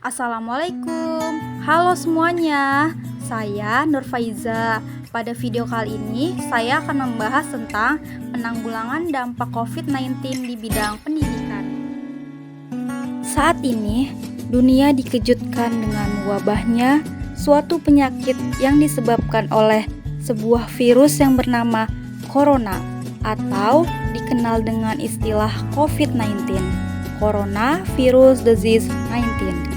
Assalamualaikum, halo semuanya, saya Nur Faiza. Pada video kali ini, saya akan membahas tentang penanggulangan dampak COVID-19 di bidang pendidikan. Saat ini, dunia dikejutkan dengan wabahnya suatu penyakit yang disebabkan oleh sebuah virus yang bernama Corona atau dikenal dengan istilah COVID-19, Coronavirus Disease 19.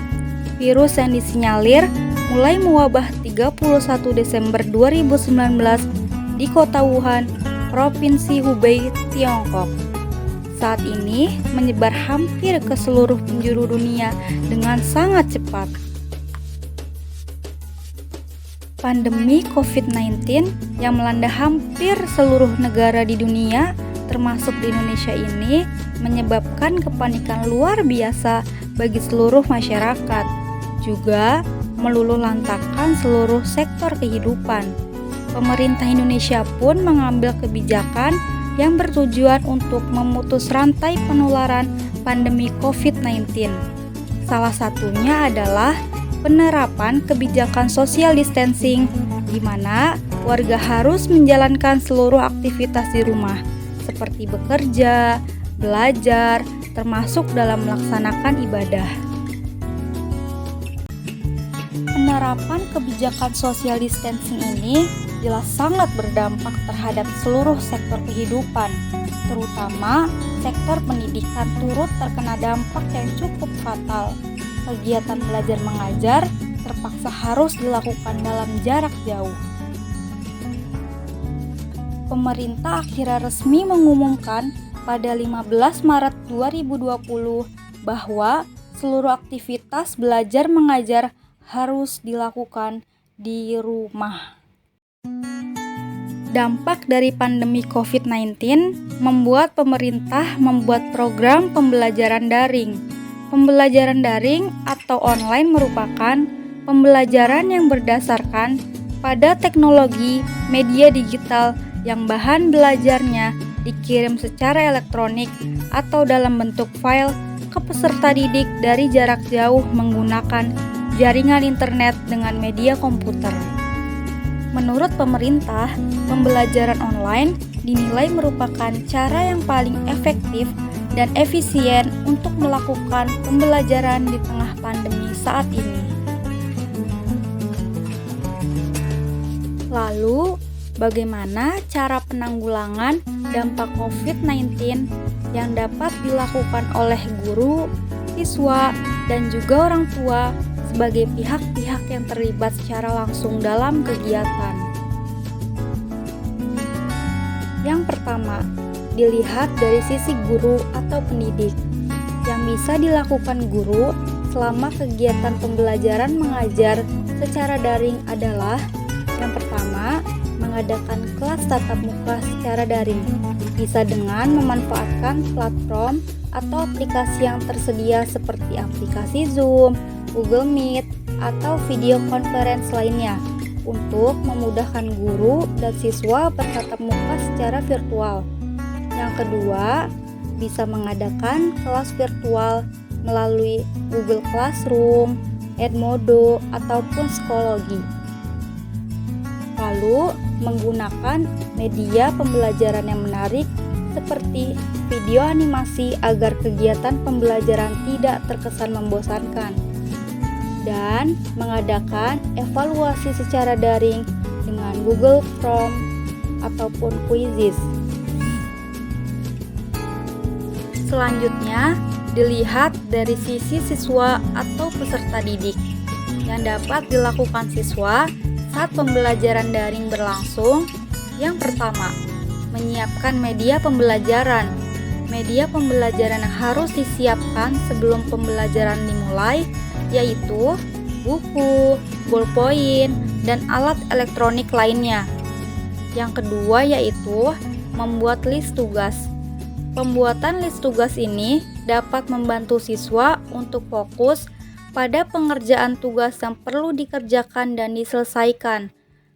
Virus yang disinyalir mulai mewabah 31 Desember 2019 di kota Wuhan, Provinsi Hubei, Tiongkok. Saat ini menyebar hampir ke seluruh penjuru dunia dengan sangat cepat. Pandemi COVID-19 yang melanda hampir seluruh negara di dunia, termasuk di Indonesia ini, menyebabkan kepanikan luar biasa bagi seluruh masyarakat. Juga meluluhlantakkan seluruh sektor kehidupan. Pemerintah Indonesia pun mengambil kebijakan yang bertujuan untuk memutus rantai penularan pandemi COVID-19. Salah satunya adalah penerapan kebijakan social distancing, di mana warga harus menjalankan seluruh aktivitas di rumah, seperti bekerja, belajar, termasuk dalam melaksanakan ibadah. Penerapan kebijakan social distancing ini jelas sangat berdampak terhadap seluruh sektor kehidupan, terutama sektor pendidikan turut terkena dampak yang cukup fatal. Kegiatan belajar mengajar terpaksa harus dilakukan dalam jarak jauh. Pemerintah akhirnya resmi mengumumkan pada 15 Maret 2020 bahwa seluruh aktivitas belajar mengajar harus dilakukan di rumah. Dampak dari pandemi COVID-19 membuat pemerintah membuat program pembelajaran daring. Pembelajaran daring atau online merupakan pembelajaran yang berdasarkan pada teknologi media digital yang bahan belajarnya dikirim secara elektronik atau dalam bentuk file ke peserta didik dari jarak jauh menggunakan jaringan internet dengan media komputer. Menurut pemerintah, pembelajaran online dinilai merupakan cara yang paling efektif dan efisien untuk melakukan pembelajaran di tengah pandemi saat ini. Lalu, bagaimana cara penanggulangan dampak COVID-19 yang dapat dilakukan oleh guru, siswa, dan juga orang tua sebagai pihak-pihak yang terlibat secara langsung dalam kegiatan? Yang pertama, dilihat dari sisi guru atau pendidik. Yang bisa dilakukan guru selama kegiatan pembelajaran mengajar secara daring adalah: yang pertama, mengadakan kelas tatap muka secara daring, bisa dengan memanfaatkan platform atau aplikasi yang tersedia seperti aplikasi Zoom, Google Meet, atau video conference lainnya untuk memudahkan guru dan siswa bertatap muka secara virtual. Yang kedua, bisa mengadakan kelas virtual melalui Google Classroom, Edmodo, ataupun Psikologi. Lalu, menggunakan media pembelajaran yang menarik seperti video animasi agar kegiatan pembelajaran tidak terkesan membosankan, dan mengadakan evaluasi secara daring dengan Google Form ataupun Quizzes. Selanjutnya, dilihat dari sisi siswa atau peserta didik. Yang dapat dilakukan siswa saat pembelajaran daring berlangsung: yang pertama, menyiapkan media pembelajaran. Media pembelajaran yang harus disiapkan sebelum pembelajaran dimulai yaitu buku, ballpoint, dan alat elektronik lainnya. Yang kedua yaitu membuat list tugas. Pembuatan list tugas ini dapat membantu siswa untuk fokus pada pengerjaan tugas yang perlu dikerjakan dan diselesaikan,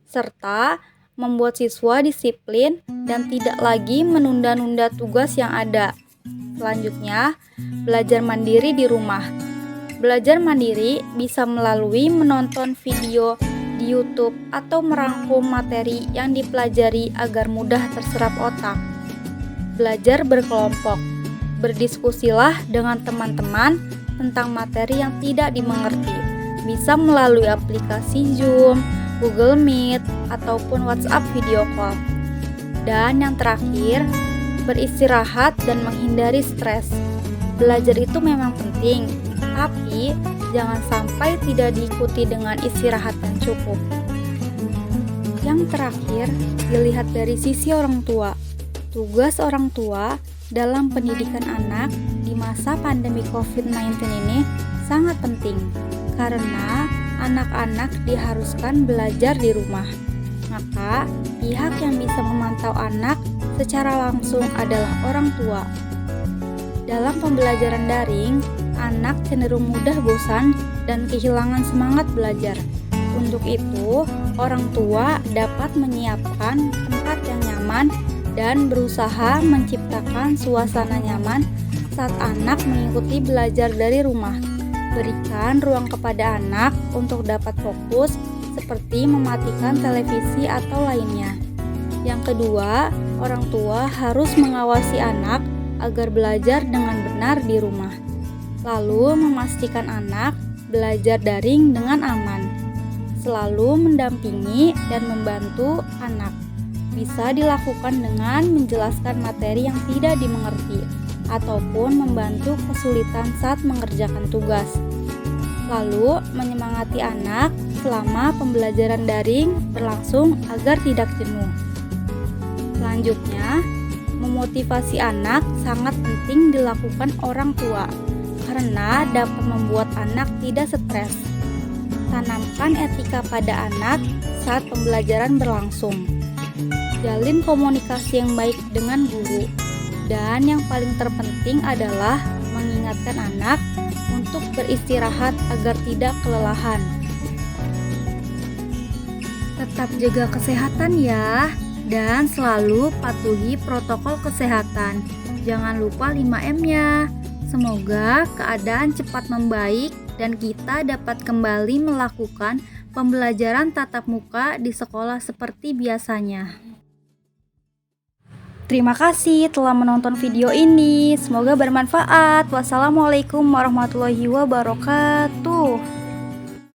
serta membuat siswa disiplin dan tidak lagi menunda-nunda tugas yang ada. Selanjutnya, belajar mandiri di rumah. Belajar mandiri bisa melalui menonton video di YouTube atau merangkum materi yang dipelajari agar mudah terserap otak. Belajar berkelompok. Berdiskusilah dengan teman-teman tentang materi yang tidak dimengerti. Bisa melalui aplikasi Zoom, Google Meet, ataupun WhatsApp video call. Dan yang terakhir, beristirahat dan menghindari stres. Belajar itu memang penting, tapi jangan sampai tidak diikuti dengan istirahat yang cukup. Yang terakhir, dilihat dari sisi orang tua. Tugas orang tua dalam pendidikan anak di masa pandemi COVID-19 ini sangat penting, karena anak-anak diharuskan belajar di rumah. Maka, pihak yang bisa memantau anak secara langsung adalah orang tua. Dalam pembelajaran daring, anak cenderung mudah bosan dan kehilangan semangat belajar. Untuk itu, orang tua dapat menyiapkan tempat yang nyaman dan berusaha menciptakan suasana nyaman saat anak mengikuti belajar dari rumah. Berikan ruang kepada anak untuk dapat fokus, seperti mematikan televisi atau lainnya. Yang kedua, orang tua harus mengawasi anak agar belajar dengan benar di rumah. Lalu memastikan anak belajar daring dengan aman. Selalu mendampingi dan membantu anak. Bisa dilakukan dengan menjelaskan materi yang tidak dimengerti ataupun membantu kesulitan saat mengerjakan tugas. Lalu menyemangati anak selama pembelajaran daring berlangsung agar tidak jenuh. Selanjutnya, memotivasi anak sangat penting dilakukan orang tua karena dapat membuat anak tidak stres. Tanamkan etika pada anak saat pembelajaran berlangsung. Jalin komunikasi yang baik dengan guru. Dan yang paling terpenting adalah mengingatkan anak untuk beristirahat agar tidak kelelahan. Tetap jaga kesehatan ya, dan selalu patuhi protokol kesehatan. Jangan lupa 5M-nya. Semoga keadaan cepat membaik dan kita dapat kembali melakukan pembelajaran tatap muka di sekolah seperti biasanya. Terima kasih telah menonton video ini. Semoga bermanfaat. Wassalamualaikum warahmatullahi wabarakatuh.